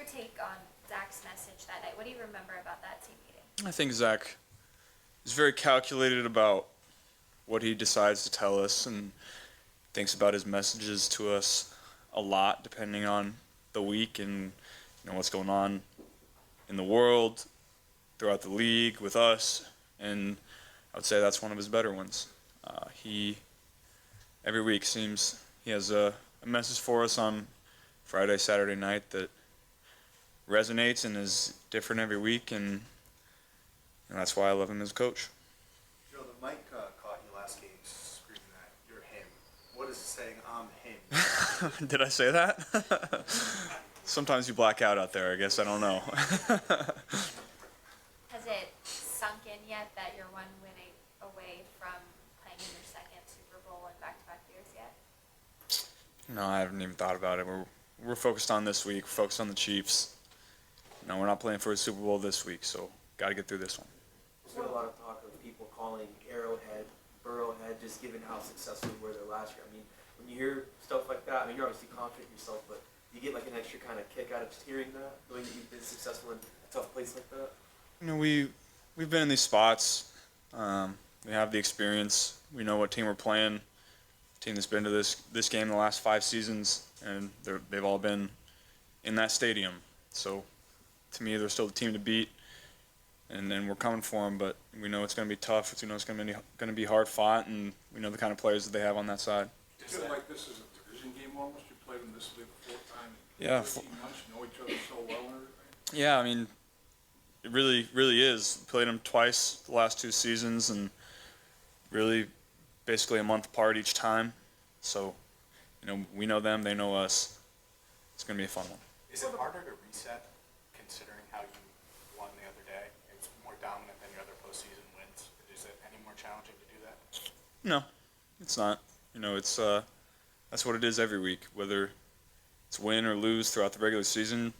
your take on Zach's message that night? What do you remember about that team meeting? I think Zach is very calculated about what he decides to tell us and thinks about his messages to us a lot, depending on the week and what's going on in the world, throughout the league, with us, and I would say that's one of his better ones. He every week seems he has a message for us on Friday, Saturday night that resonates and is different every week, and that's why I love him as a coach. Joe, the mic caught you last game screaming that you're him. What is it saying, I'm him? Did I say that? Sometimes you black out there, I guess. I don't know. Has it sunk in yet that you're one winning away from playing in your second Super Bowl in back-to-back years yet? No, I haven't even thought about it. We're focused on this week. We're focused on the Chiefs. No, we're not playing for a Super Bowl this week, so got to get through this one. There's been a lot of talk of people calling Arrowhead, Burrowhead, just given how successful you were there last year. I mean, when you hear stuff like that, I mean, you're obviously confident in yourself, but you get like an extra kind of kick out of just hearing that, knowing that you've been successful in a tough place like that? We've been in these spots. We have the experience. We know what team we're playing. Team that's been to this game the last 5 seasons, and they've all been in that stadium. So, to me, they're still the team to beat, and then we're coming for them. But we know it's going to be tough. We know it's going to be hard fought, and we know the kind of players that they have on that side. Do you feel like this is a division game almost? You played them this league 4 times. Yeah. 13 months, you know each other so well and everything. Yeah, I mean, it really is. Played them twice the last 2 seasons, and really basically a month apart each time. So, we know them, they know us. It's going to be a fun one. Is it harder to reset considering how you won the other day? It's more dominant than your other postseason wins. Is it any more challenging to do that? No, it's not. That's what it is every week. Whether it's win or lose throughout the regular season,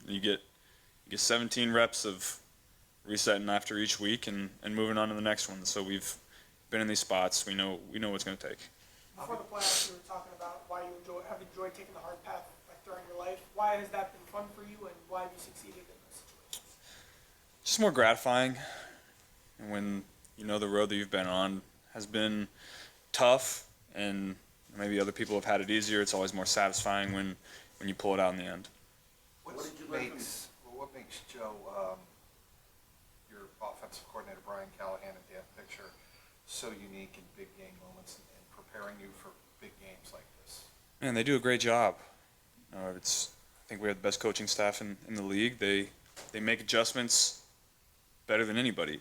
you get 17 reps of resetting after each week and moving on to the next one. So we've been in these spots. We know what it's going to take. Before the playoffs, you were talking about why you have enjoyed taking the hard path during your life. Why has that been fun for you, and why have you succeeded in those situations? Just more gratifying. And when the road that you've been on has been tough, and maybe other people have had it easier, it's always more satisfying when you pull it out in the end. What makes Joe, your offensive coordinator, Brian Callahan, and Dan Picture so unique in big game moments and preparing you for big games like this? Man, they do a great job. I think we have the best coaching staff in the league. They make adjustments better than anybody.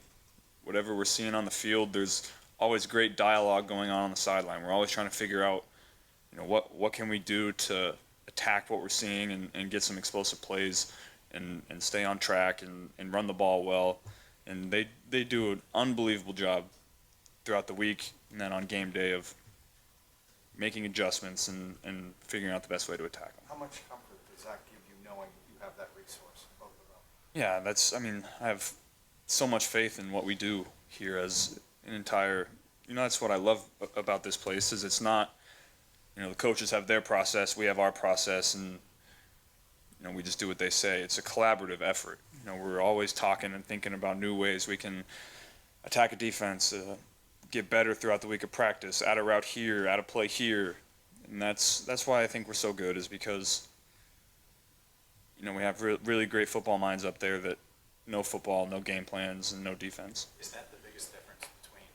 Whatever we're seeing on the field, there's always great dialogue going on the sideline. We're always trying to figure out, what can we do to attack what we're seeing and get some explosive plays and stay on track and run the ball well. And they do an unbelievable job throughout the week and then on game day of making adjustments and figuring out the best way to attack them. How much comfort does that give you knowing you have that resource, both of them? Yeah, I have so much faith in what we do here as an entire, that's what I love about this place is it's not, the coaches have their process, we have our process, and, we just do what they say. It's a collaborative effort. We're always talking and thinking about new ways we can attack a defense, get better throughout the week of practice, add a route here, add a play here. And that's why I think we're so good is because, we have really great football minds up there that know football, know game plans, and know defense. Is that the biggest difference between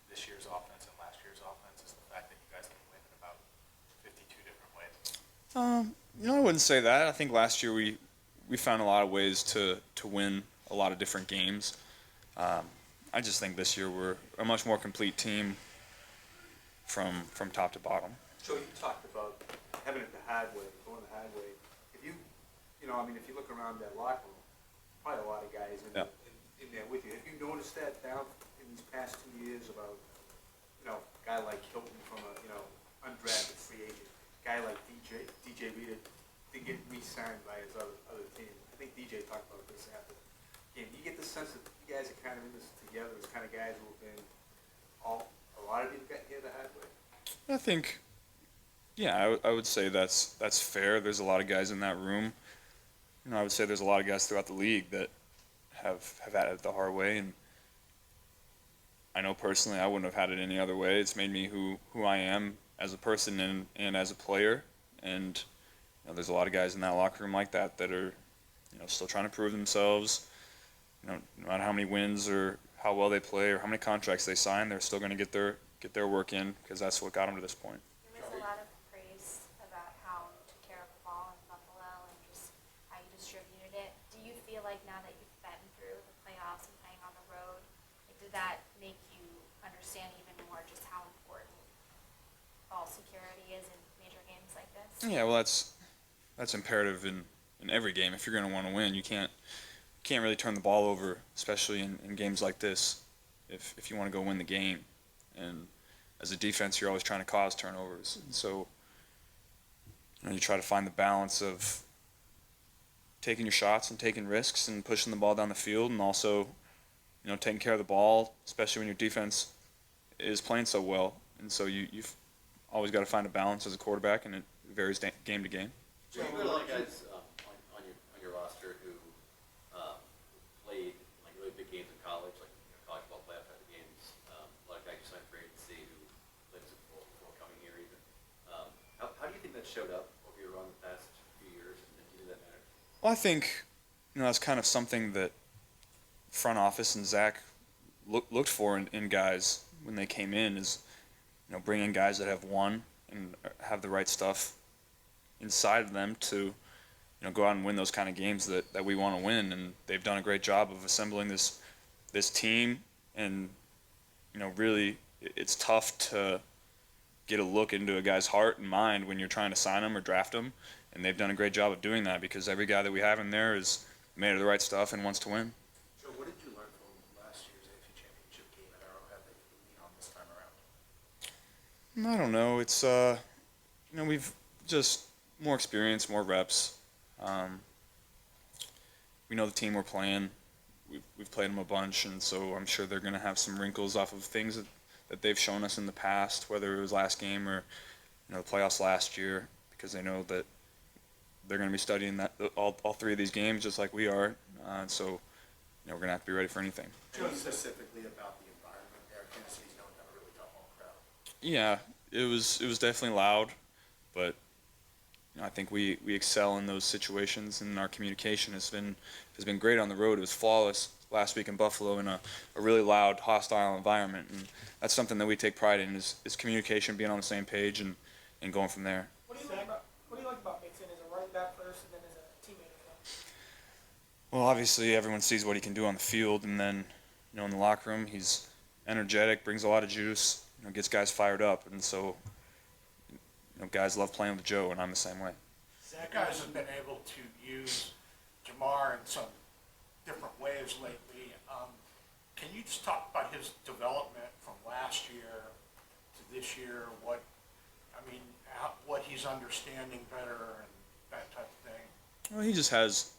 this year's offense and last year's offense is the fact that you guys can win in about 52 different ways? I wouldn't say that. I think last year we found a lot of ways to win a lot of different games. I just think this year we're a much more complete team from top to bottom. Joe, you talked about having it the hard way, going the hard way. If you look around that locker room, probably a lot of guys in there with you. Have you noticed that down in these past 2 years about, a guy like Hilton from a, undrafted free agent, a guy like DJ Reader didn't get re-signed by his other team. I think DJ talked about this after the game. You get the sense that you guys are kind of in this together as kind of guys who have been a lot of you got here the hard way. I think, I would say that's fair. There's a lot of guys in that room I would say there's a lot of guys throughout the league that have had it the hard way, and I know personally I wouldn't have had it any other way. It's made me who I am as a person and as a player, and there's a lot of guys in that locker room like that that are still trying to prove themselves. No matter how many wins or how well they play or how many contracts they sign, they're still going to get their work in because that's what got them to this point. There was a lot of praise about how you took care of the ball in Buffalo and just how you distributed it. Do you feel like now that you've been through the playoffs and playing on the road, did that make you understand even more just how important ball security is in major games like this? Yeah, well, that's imperative in every game. If you're going to want to win, you can't really turn the ball over, especially in games like this, if you want to go win the game. And as a defense, you're always trying to cause turnovers. And so you try to find the balance of taking your shots and taking risks and pushing the ball down the field, and also taking care of the ball, especially when your defense is playing so well. And so you've always got to find a balance as a quarterback, and it varies game to game. Joe, you got a lot of guys on your roster who played like really big games in college, like college ball playoff type of games. A lot of guys you signed for agency who played Super Bowl before coming here even. How do you think that showed up over your run the past few years, and do you think that matters? Well, I think that's kind of something that front office and Zach looked for in guys when they came in, is bringing guys that have won and have the right stuff inside of them to go out and win those kind of games that we want to win. And they've done a great job of assembling this team, and really it's tough to get a look into a guy's heart and mind when you're trying to sign him or draft him, and they've done a great job of doing that because every guy that we have in there is made of the right stuff and wants to win. Joe, what did you learn from last year's AFC Championship game at Arrowhead that you can lean on this time around? I don't know. It's we've just more experience, more reps. We know the team we're playing. We've played them a bunch, and so I'm sure they're going to have some wrinkles off of things that they've shown us in the past, whether it was last game or the playoffs last year, because they know that they're going to be studying all three of these games just like we are. So we're going to have to be ready for anything. Joe, specifically about the environment there, Kansas City's known to have a really tough home crowd. Yeah, it was definitely loud, but I think we excel in those situations, and our communication has been great on the road. It was flawless last week in Buffalo in a really loud, hostile environment, and that's something that we take pride in is communication, being on the same page, and going from there. What do you like about Mixon as a running back first and then as a teammate as well? Well, obviously everyone sees what he can do on the field, and then in the locker room he's energetic, brings a lot of juice, gets guys fired up, and so guys love playing with Joe, and I'm the same way. You guys have been able to use Jamar in some different ways lately. Can you just talk about his development from last year to this year? What he's understanding better and that type of thing? Well, he just has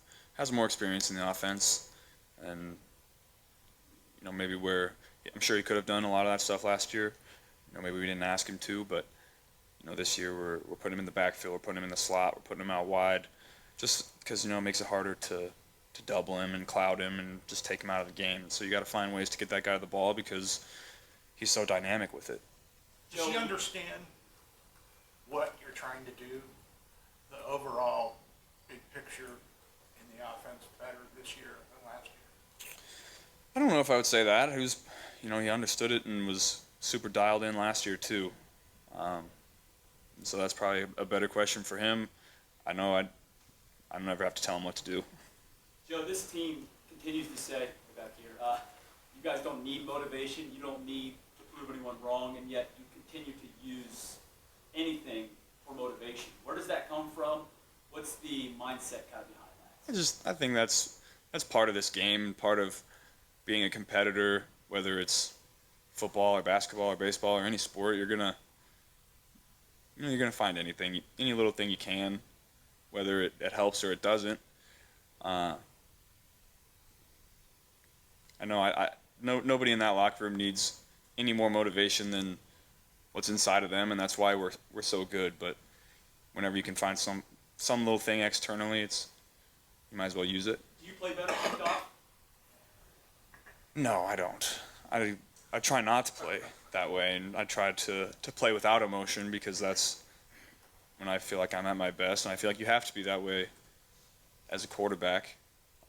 more experience in the offense, and maybe where I'm sure he could have done a lot of that stuff last year. Maybe we didn't ask him to, but this year we're putting him in the backfield, we're putting him in the slot, we're putting him out wide, just because it makes it harder to double him and cloud him and just take him out of the game. So you got to find ways to get that guy the ball because he's so dynamic with it. Does he understand what you're trying to do, the overall big picture in the offense better this year than last year? I don't know if I would say that. He understood it and was super dialed in last year too. So that's probably a better question for him. I know I never have to tell him what to do. Joe, this team continues to say, back here, you guys don't need motivation, you don't need to prove anyone wrong, and yet you continue to use anything for motivation. Where does that come from? What's the mindset kind of behind that? I think that's part of this game, part of being a competitor, whether it's football or basketball or baseball or any sport. You're gonna find anything, any little thing you can, whether it helps or it doesn't. I know nobody in that locker room needs any more motivation than what's inside of them, and that's why we're so good. But whenever you can find some little thing externally, it's you might as well use it. Do you play better kicked off? No, I don't. I try not to play that way, and I try to play without emotion because that's when I feel like I'm at my best, and I feel like you have to be that way as a quarterback.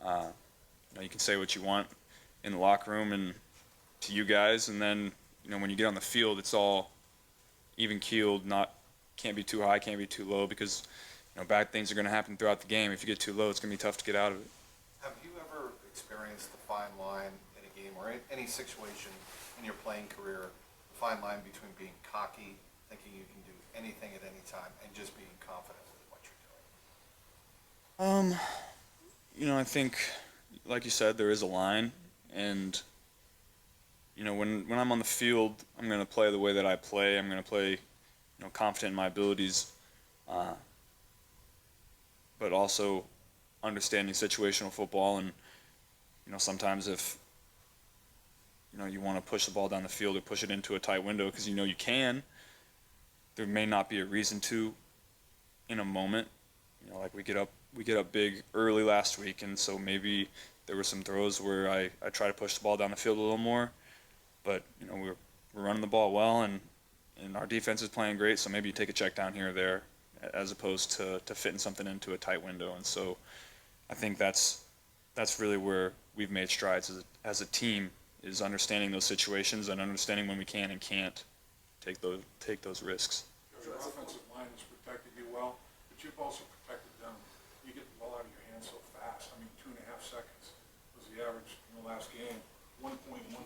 You can say what you want in the locker room and to you guys, and then when you get on the field, it's all even keeled. Can't be too high, can't be too low because bad things are going to happen throughout the game. If you get too low, it's going to be tough to get out of it. Have you ever experienced the fine line in a game or in any situation in your playing career, the fine line between being cocky, thinking you can do anything at any time, and just being confident with what you're doing? I think, like you said, there is a line, and when I'm on the field, I'm going to play the way that I play. I'm going to play, confident in my abilities, but also understanding situational football. And sometimes if you want to push the ball down the field or push it into a tight window because you can, there may not be a reason to in a moment. Like we get up big early last week, and so maybe there were some throws where I try to push the ball down the field a little more, but we're running the ball well, and our defense is playing great, so maybe you take a check down here or there as opposed to fitting something into a tight window. And so I think that's really where we've made strides as a team, is understanding those situations and understanding when we can and can't take those risks. Your offensive line has protected you well, but you've also protected them. You get the ball out of your hands so fast. 2.5 seconds was the average in the last game. 1.1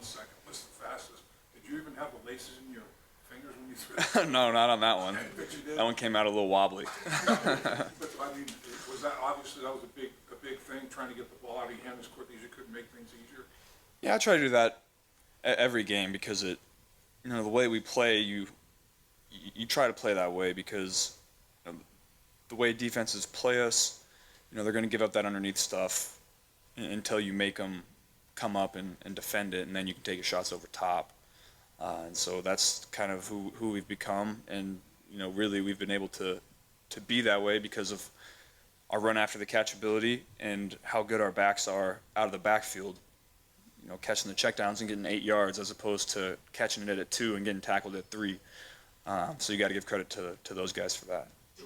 second was the fastest. Did you even have the laces in your fingers when you threw it? No, not on that one. But you did? That one came out a little wobbly. But was that obviously that was a big thing, trying to get the ball out of your hand as quickly as you could, make things easier? Yeah, I try to do that every game because the way we play, you try to play that way because the way defenses play us, they're going to give up that underneath stuff until you make them come up and defend it, and then you can take your shots over top. And so that's kind of who we've become, and really we've been able to be that way because of our run after the catch ability and how good our backs are out of the backfield. Catching the checkdowns and getting 8 yards as opposed to catching it at 2 and getting tackled at 3. So you got to give credit to those guys for that. The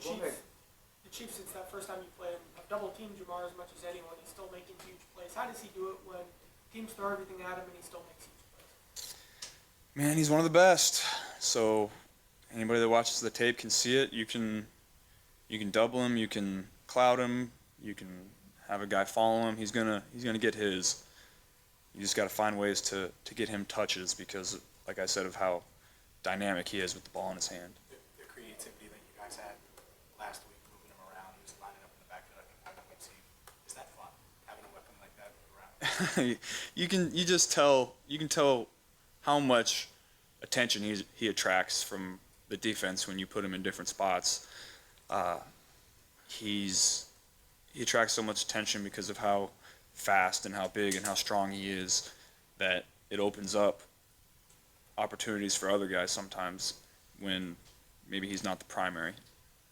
Chiefs, since that first time you played him, have double-teamed Jamar as much as anyone. He's still making huge plays. How does he do it when teams throw everything at him and he still makes huge plays? Man, he's one of the best. So anybody that watches the tape can see it. You can double him, you can cloud him, you can have a guy follow him. He's gonna get his. You just got to find ways to get him touches because, like I said, of how dynamic he is with the ball in his hand. The creativity that you guys had last week, moving him around, he was lining up in the backfield. I think we've seen. Is that fun, having a weapon like that around? You can tell how much attention he attracts from the defense when you put him in different spots. He attracts so much attention because of how fast and how big and how strong he is that it opens up opportunities for other guys sometimes when maybe he's not the primary.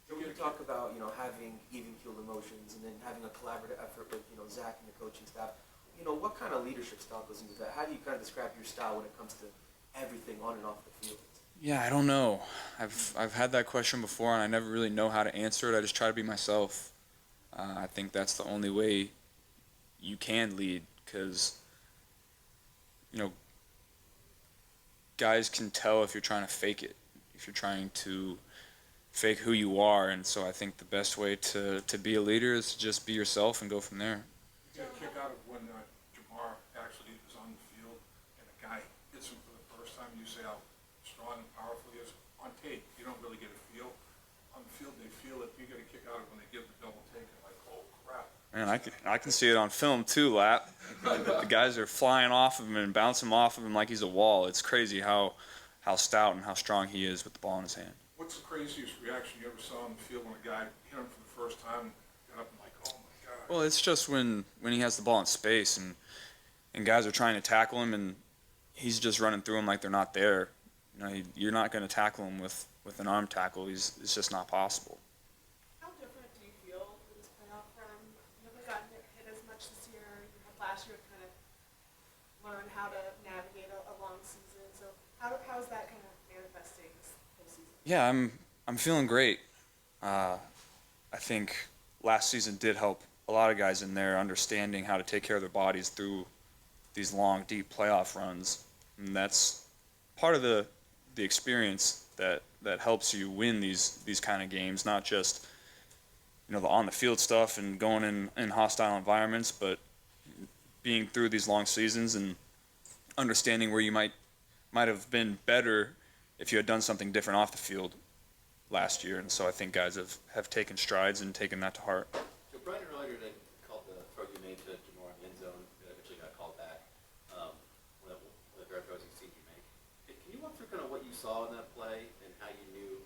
When you talk about, having even-keeled emotions and then having a collaborative effort with, Zach and the coaching staff, what kind of leadership style goes into that? How do you kind of describe your style when it comes to everything on and off the field? Yeah, I don't know. I've had that question before and I never really know how to answer it. I just try to be myself. I think that's the only way you can lead because, guys can tell if you're trying to fake it, if you're trying to fake who you are. And so I think the best way to be a leader is to just be yourself and go from there. You get a kick out of when Jamar actually is on the field and a guy hits him for the first time. You say how strong and powerful he is. On tape, you don't really get a feel. On the field, they feel it. You get a kick out of when they give the double take and like, oh crap. Man, I can see it on film too, Lap. The guys are flying off of him and bouncing off of him like he's a wall. It's crazy how stout and how strong he is with the ball in his hand. What's the craziest reaction you ever saw on the field when a guy hit him for the first time and got up and like, oh my God? Well, it's just when he has the ball in space and guys are trying to tackle him and he's just running through them like they're not there. You're not going to tackle him with an arm tackle. It's just not possible. How different do you feel in this playoff run? You haven't gotten Yeah, I'm feeling great. I think last season did help a lot of guys in there understanding how to take care of their bodies through these long, deep playoff runs, and that's part of the experience that helps you win these kind of games. Not just the on the field stuff and going in hostile environments, but being through these long seasons and understanding where you might have been better if you had done something different off the field last year. And so I think guys have taken strides and taken that to heart. So Brian earlier today called the throw you made to Jamar in the end zone that eventually got called back. One of the better throws you've seen you make. Can you walk through kind of what you saw in that play and how you knew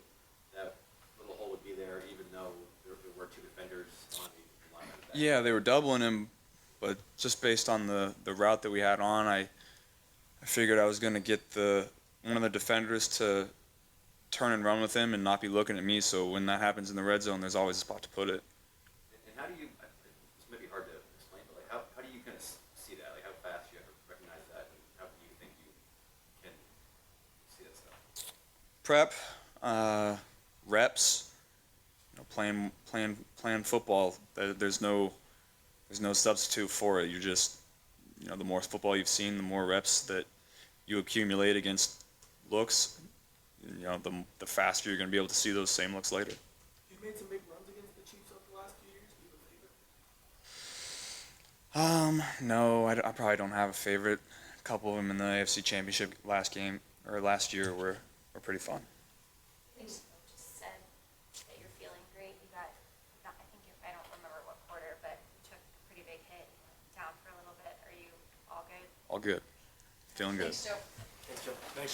that little hole would be there, even though there were two defenders on the line of that? Yeah, they were doubling him, but just based on the route that we had on, I figured I was going to get one of the defenders to turn and run with him and not be looking at me. So when that happens in the red zone, there's always a spot to put it. And how do you, this may be hard to explain, but like how do you kind of see that? Like how fast do you have to recognize that, and how do you think you can see that stuff? Prep, reps, playing football. There's no substitute for it. You just, the more football you've seen, the more reps that you accumulate against looks, the faster you're going to be able to see those same looks later. You've made some big runs against the Chiefs over the last few years. Do you have a favorite? No, I probably don't have a favorite. A couple of them in the AFC Championship last year were pretty fun. I just said that you're feeling great. You got, I don't remember what quarter, but you took a pretty big hit down for a little bit. Are you all good? All good. Feeling good. Thanks, Joe. Thanks, Joe. Thanks,